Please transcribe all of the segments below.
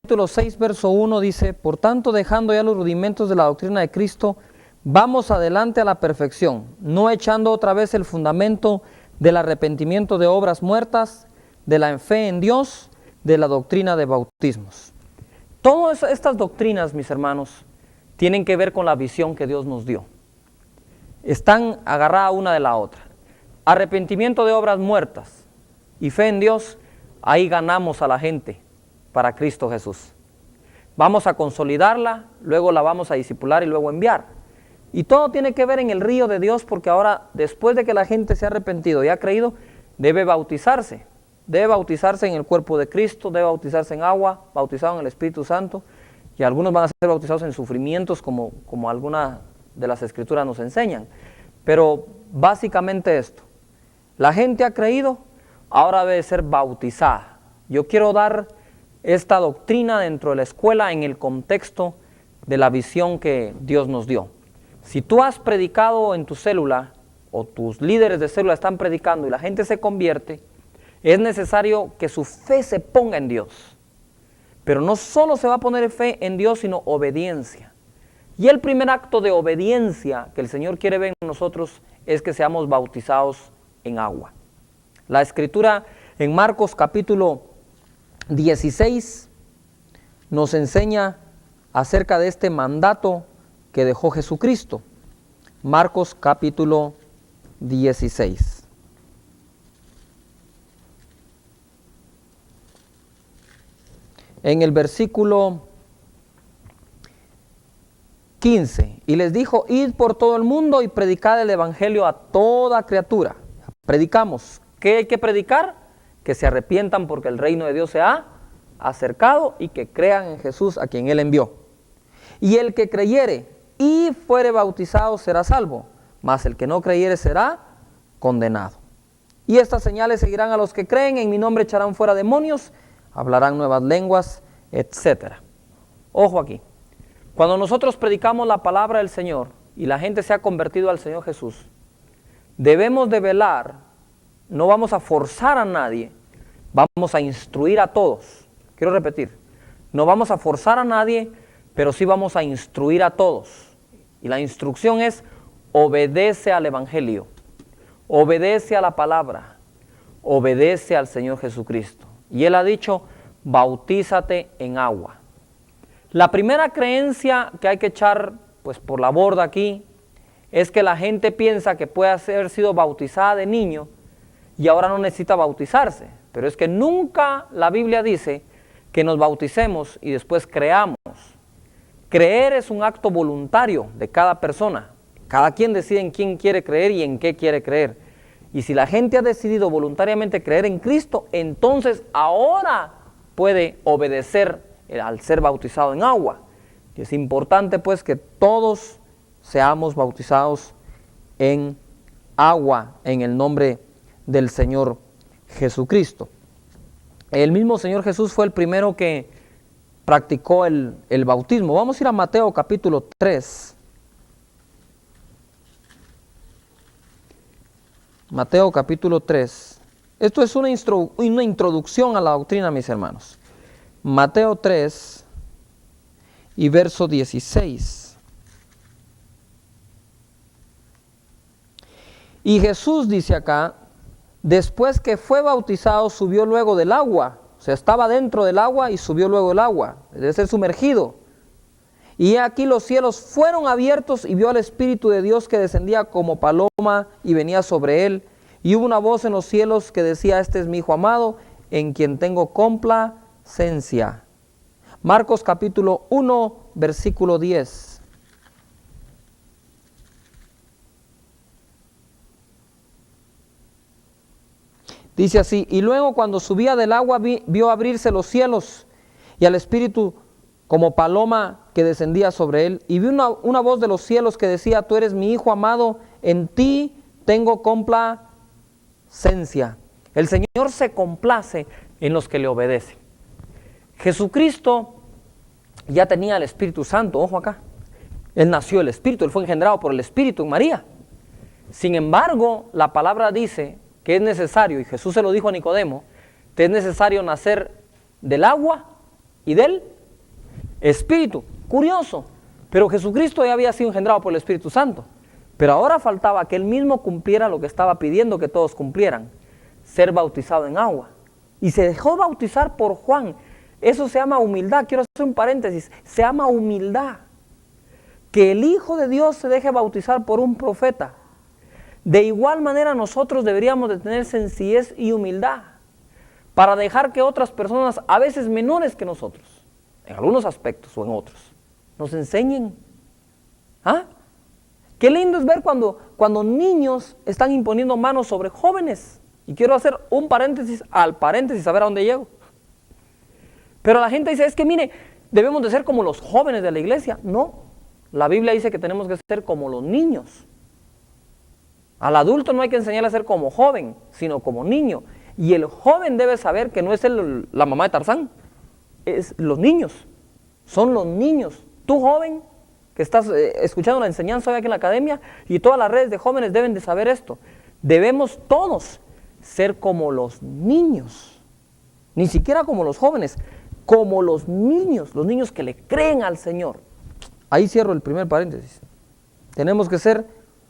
Capítulo 6, verso 1 dice: por tanto, dejando ya los rudimentos de la doctrina de Cristo, vamos adelante a la perfección, no echando otra vez el fundamento del arrepentimiento de obras muertas, de la fe en Dios, de la doctrina de bautismos. Todas estas doctrinas, mis hermanos, tienen que ver con la visión que Dios nos dio. Están agarradas una de la otra. Arrepentimiento de obras muertas y fe en Dios, ahí ganamos a la gente para Cristo Jesús. Vamos a consolidarla, luego la vamos a discipular y luego enviar. Y todo tiene que ver en el río de Dios, porque ahora, después de que la gente se ha arrepentido y ha creído, debe bautizarse. Debe bautizarse en el cuerpo de Cristo, debe bautizarse en agua, bautizado en el Espíritu Santo, y algunos van a ser bautizados en sufrimientos como algunas de las Escrituras nos enseñan. Pero básicamente esto, la gente ha creído, ahora debe ser bautizada. Yo quiero dar esta doctrina dentro de la escuela en el contexto de la visión que Dios nos dio. Si tú has predicado en tu célula, o tus líderes de célula están predicando y la gente se convierte, es necesario que su fe se ponga en Dios. Pero no solo se va a poner fe en Dios, sino obediencia. Y el primer acto de obediencia que el Señor quiere ver en nosotros es que seamos bautizados en agua. La Escritura en Marcos capítulo 16 nos enseña acerca de este mandato que dejó Jesucristo. Marcos capítulo 16. En el versículo 15, y les dijo: id por todo el mundo y predicad el evangelio a toda criatura. Predicamos. ¿Qué hay que predicar? Que se arrepientan porque el reino de Dios se ha acercado y que crean en Jesús a quien Él envió. Y el que creyere y fuere bautizado será salvo, mas el que no creyere será condenado. Y estas señales seguirán a los que creen: en mi nombre echarán fuera demonios, hablarán nuevas lenguas, etc. Ojo aquí. Cuando nosotros predicamos la palabra del Señor y la gente se ha convertido al Señor Jesús, debemos de velar, no vamos a forzar a nadie, vamos a instruir a todos. Quiero repetir, no vamos a forzar a nadie, pero sí vamos a instruir a todos. Y la instrucción es: obedece al Evangelio, obedece a la palabra, obedece al Señor Jesucristo. Y Él ha dicho: bautízate en agua. La primera creencia que hay que echar por la borda aquí es que la gente piensa que puede haber sido bautizada de niño y ahora no necesita bautizarse. Pero es que nunca la Biblia dice que nos bauticemos y después creamos. Creer es un acto voluntario de cada persona. Cada quien decide en quién quiere creer y en qué quiere creer. Y si la gente ha decidido voluntariamente creer en Cristo, entonces ahora puede obedecer al ser bautizado en agua. Y es importante pues que todos seamos bautizados en agua en el nombre del Señor Jesucristo. El mismo Señor Jesús fue el primero que practicó el bautismo. Vamos a ir a Mateo capítulo 3. Mateo capítulo 3. Esto es una introducción a la doctrina, mis hermanos. Mateo 3 y verso 16. Y Jesús dice acá: después que fue bautizado, subió luego del agua. O sea, estaba dentro del agua y subió luego del agua. Debe ser sumergido. Y aquí los cielos fueron abiertos y vio al Espíritu de Dios que descendía como paloma y venía sobre él. Y hubo una voz en los cielos que decía: este es mi Hijo amado, en quien tengo complacencia. Marcos capítulo 1, versículo 10. Dice así: y luego cuando subía del agua vio abrirse los cielos y al Espíritu como paloma que descendía sobre él. Y vi una voz de los cielos que decía: tú eres mi Hijo amado, en ti tengo complacencia. El Señor se complace en los que le obedecen. Jesucristo ya tenía el Espíritu Santo, ojo acá. Él nació del Espíritu, Él fue engendrado por el Espíritu en María. Sin embargo, la palabra dice que es necesario, y Jesús se lo dijo a Nicodemo, que es necesario nacer del agua y del espíritu. Curioso, pero Jesucristo ya había sido engendrado por el Espíritu Santo. Pero ahora faltaba que Él mismo cumpliera lo que estaba pidiendo que todos cumplieran, ser bautizado en agua. Y se dejó bautizar por Juan. Eso se llama humildad. Quiero hacer un paréntesis. Se llama humildad. Que el Hijo de Dios se deje bautizar por un profeta. De igual manera nosotros deberíamos de tener sencillez y humildad para dejar que otras personas, a veces menores que nosotros, en algunos aspectos o en otros, nos enseñen. ¿Ah? Qué lindo es ver cuando niños están imponiendo manos sobre jóvenes. Y quiero hacer un paréntesis al paréntesis, a ver a dónde llego. Pero la gente dice, es que mire, debemos de ser como los jóvenes de la iglesia. No, la Biblia dice que tenemos que ser como los niños. Al adulto no hay que enseñarle a ser como joven, sino como niño. Y el joven debe saber que no es la mamá de Tarzán, es los niños. Son los niños. Tú joven, que estás escuchando la enseñanza hoy aquí en la academia, y todas las redes de jóvenes deben de saber esto. Debemos todos ser como los niños. Ni siquiera como los jóvenes, como los niños que le creen al Señor. Ahí cierro el primer paréntesis. Tenemos que ser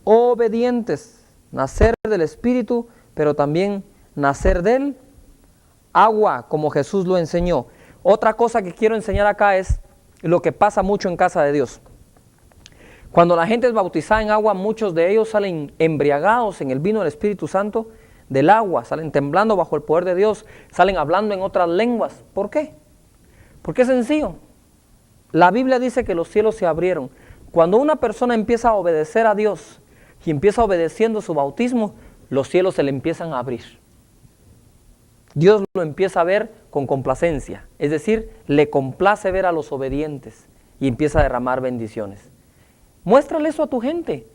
obedientes, nacer del Espíritu, pero también nacer del agua, como Jesús lo enseñó. Otra cosa que quiero enseñar acá es lo que pasa mucho en casa de Dios. Cuando la gente es bautizada en agua, muchos de ellos salen embriagados en el vino del Espíritu Santo del agua, salen temblando bajo el poder de Dios, salen hablando en otras lenguas. ¿Por qué? Porque es sencillo. La Biblia dice que los cielos se abrieron. Cuando una persona empieza a obedecer a Dios y empieza obedeciendo su bautismo, los cielos se le empiezan a abrir. Dios lo empieza a ver con complacencia, es decir, le complace ver a los obedientes y empieza a derramar bendiciones. Muéstrale eso a tu gente,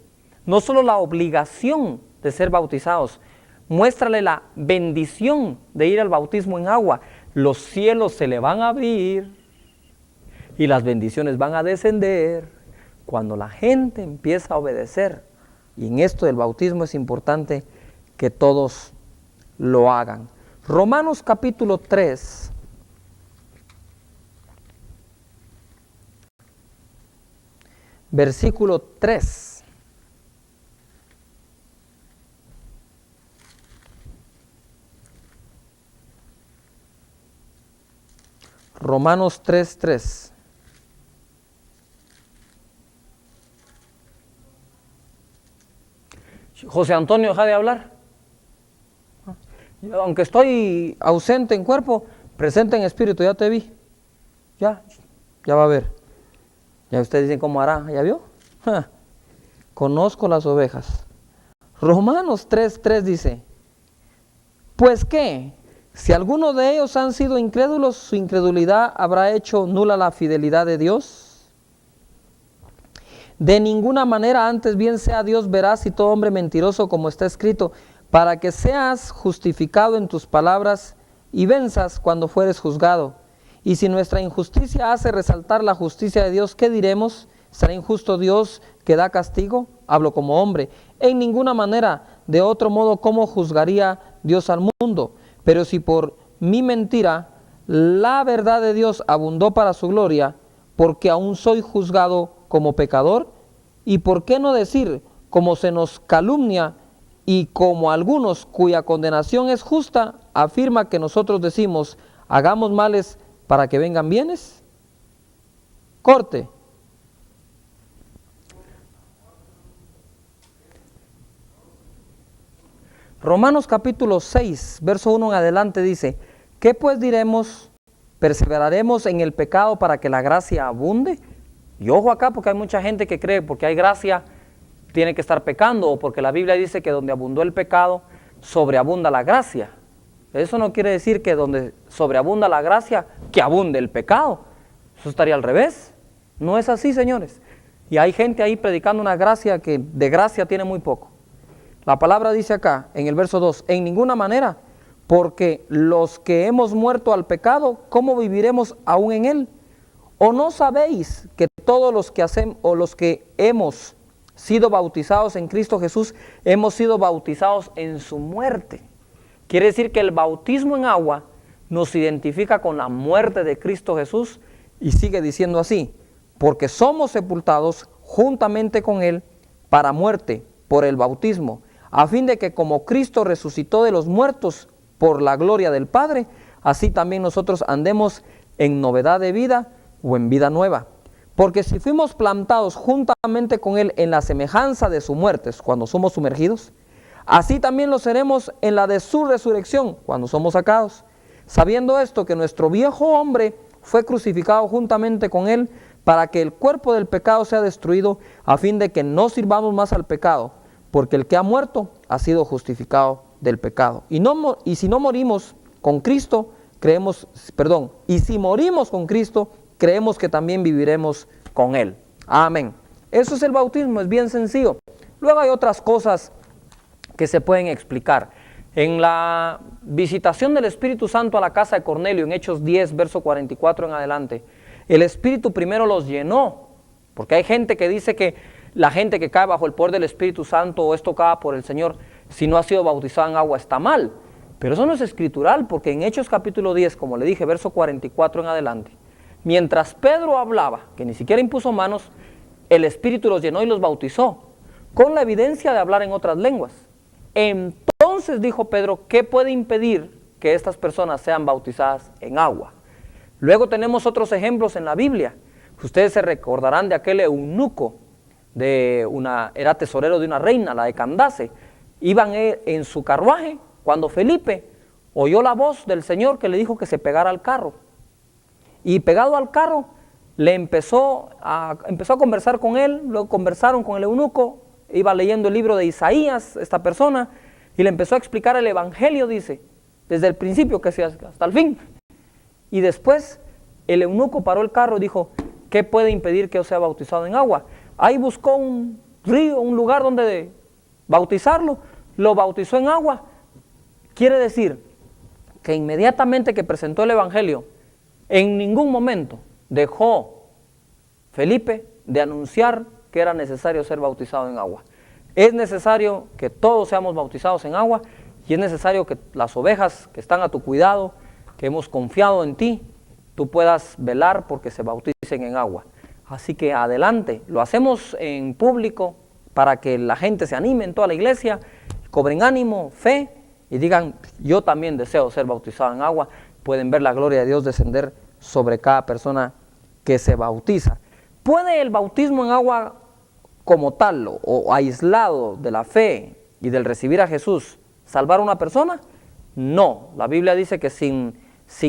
no solo la obligación de ser bautizados, muéstrale la bendición de ir al bautismo en agua. Los cielos se le van a abrir y las bendiciones van a descender cuando la gente empieza a obedecer. Y en esto del bautismo es importante que todos lo hagan. Romanos capítulo 3. Versículo 3. Romanos 3:3. José Antonio, deja de hablar. Aunque estoy ausente en cuerpo, presente en espíritu, ya te vi. Ya va a ver. Ya ustedes dicen cómo hará, ¿ya vio? Conozco las ovejas. Romanos 3:3 dice, pues qué, si alguno de ellos han sido incrédulos, su incredulidad habrá hecho nula la fidelidad de Dios. De ninguna manera, antes bien sea Dios veraz y todo hombre mentiroso, como está escrito, para que seas justificado en tus palabras y venzas cuando fueres juzgado. Y si nuestra injusticia hace resaltar la justicia de Dios, ¿qué diremos? ¿Será injusto Dios que da castigo? Hablo como hombre. En ninguna manera, de otro modo, ¿cómo juzgaría Dios al mundo? Pero si por mi mentira la verdad de Dios abundó para su gloria, porque aún soy juzgado como pecador, ¿y por qué no decir, como se nos calumnia y como algunos cuya condenación es justa, afirma que nosotros decimos, hagamos males para que vengan bienes? Corte. Romanos capítulo 6, verso 1 en adelante dice, ¿qué pues diremos? ¿Perseveraremos en el pecado para que la gracia abunde? Y ojo acá, porque hay mucha gente que cree porque hay gracia tiene que estar pecando, o porque la Biblia dice que donde abundó el pecado sobreabunda la gracia. Eso no quiere decir que donde sobreabunda la gracia que abunde el pecado. Eso estaría al revés. No es así, señores. Y hay gente ahí predicando una gracia que de gracia tiene muy poco. La palabra dice acá en el verso 2, en ninguna manera, porque los que hemos muerto al pecado, ¿cómo viviremos aún en él? ¿O no sabéis que todos los que hemos sido bautizados en Cristo Jesús, hemos sido bautizados en su muerte? Quiere decir que el bautismo en agua nos identifica con la muerte de Cristo Jesús Y sigue diciendo así, porque somos sepultados juntamente con Él para muerte por el bautismo, a fin de que como Cristo resucitó de los muertos por la gloria del Padre, así también nosotros andemos en novedad de vida o en vida nueva. Porque si fuimos plantados juntamente con Él en la semejanza de su muerte, cuando somos sumergidos, así también lo seremos en la de su resurrección, cuando somos sacados. Sabiendo esto, que nuestro viejo hombre fue crucificado juntamente con Él, para que el cuerpo del pecado sea destruido, a fin de que no sirvamos más al pecado, porque el que ha muerto ha sido justificado del pecado. Y si morimos con Cristo, creemos que también viviremos con Él. Amén. Eso es el bautismo, es bien sencillo. Luego hay otras cosas que se pueden explicar. En la visitación del Espíritu Santo a la casa de Cornelio, en Hechos 10, verso 44 en adelante, el Espíritu primero los llenó, porque hay gente que dice que la gente que cae bajo el poder del Espíritu Santo o es tocada por el Señor, si no ha sido bautizada en agua está mal. Pero eso no es escritural, porque en Hechos capítulo 10, como le dije, verso 44 en adelante, mientras Pedro hablaba, que ni siquiera impuso manos, el Espíritu los llenó y los bautizó, con la evidencia de hablar en otras lenguas. Entonces dijo Pedro, ¿qué puede impedir que estas personas sean bautizadas en agua? Luego tenemos otros ejemplos en la Biblia. Ustedes se recordarán de aquel eunuco, era tesorero de una reina, la de Candace. Iban en su carruaje cuando Felipe oyó la voz del Señor que le dijo que se pegara al carro. Y pegado al carro, empezó a conversar con él, luego conversaron con el eunuco, iba leyendo el libro de Isaías, esta persona, y le empezó a explicar el evangelio, dice, desde el principio que sea hasta el fin. Y después el eunuco paró el carro y dijo, ¿qué puede impedir que yo sea bautizado en agua? Ahí buscó un río, un lugar donde bautizarlo, lo bautizó en agua. Quiere decir que inmediatamente que presentó el evangelio, en ningún momento dejó Felipe de anunciar que era necesario ser bautizado en agua. Es necesario que todos seamos bautizados en agua y es necesario que las ovejas que están a tu cuidado, que hemos confiado en ti, tú puedas velar porque se bauticen en agua. Así que adelante, lo hacemos en público para que la gente se anime en toda la iglesia, cobren ánimo, fe y digan, yo también deseo ser bautizado en agua. Pueden ver la gloria de Dios descender sobre cada persona que se bautiza. ¿Puede el bautismo en agua como tal o aislado de la fe y del recibir a Jesús salvar a una persona? No, la Biblia dice que sin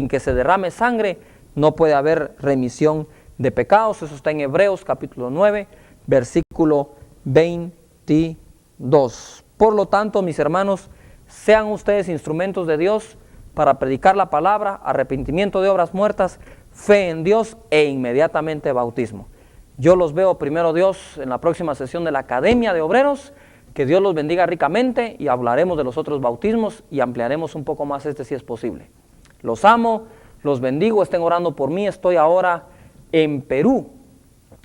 que se derrame sangre no puede haber remisión de pecados. Eso está en Hebreos capítulo 9, versículo 22. Por lo tanto, mis hermanos, sean ustedes instrumentos de Dios para predicar la palabra, arrepentimiento de obras muertas, fe en Dios e inmediatamente bautismo. Yo los veo, primero Dios, en la próxima sesión de la Academia de Obreros. Que Dios los bendiga ricamente y hablaremos de los otros bautismos y ampliaremos un poco más si es posible. Los amo, los bendigo, estén orando por mí. Estoy ahora en Perú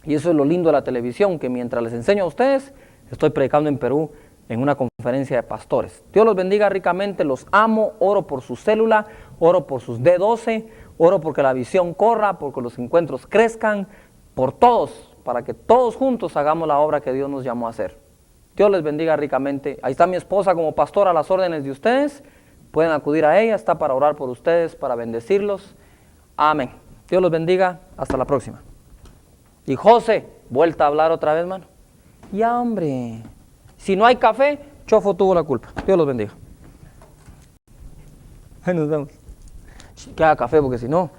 y eso es lo lindo de la televisión, que mientras les enseño a ustedes, estoy predicando en Perú en una conferencia de pastores. Dios los bendiga ricamente, los amo, oro por su célula, oro por sus D12, oro porque la visión corra, porque los encuentros crezcan, por todos, para que todos juntos hagamos la obra que Dios nos llamó a hacer. Dios les bendiga ricamente. Ahí está mi esposa como pastora a las órdenes de ustedes. Pueden acudir a ella, está para orar por ustedes, para bendecirlos. Amén. Dios los bendiga. Hasta la próxima. Y José, vuelta a hablar otra vez, mano. Ya, hombre. Si no hay café, Chofo tuvo la culpa. Dios los bendiga. Ahí nos vemos. Que haga café, porque si no...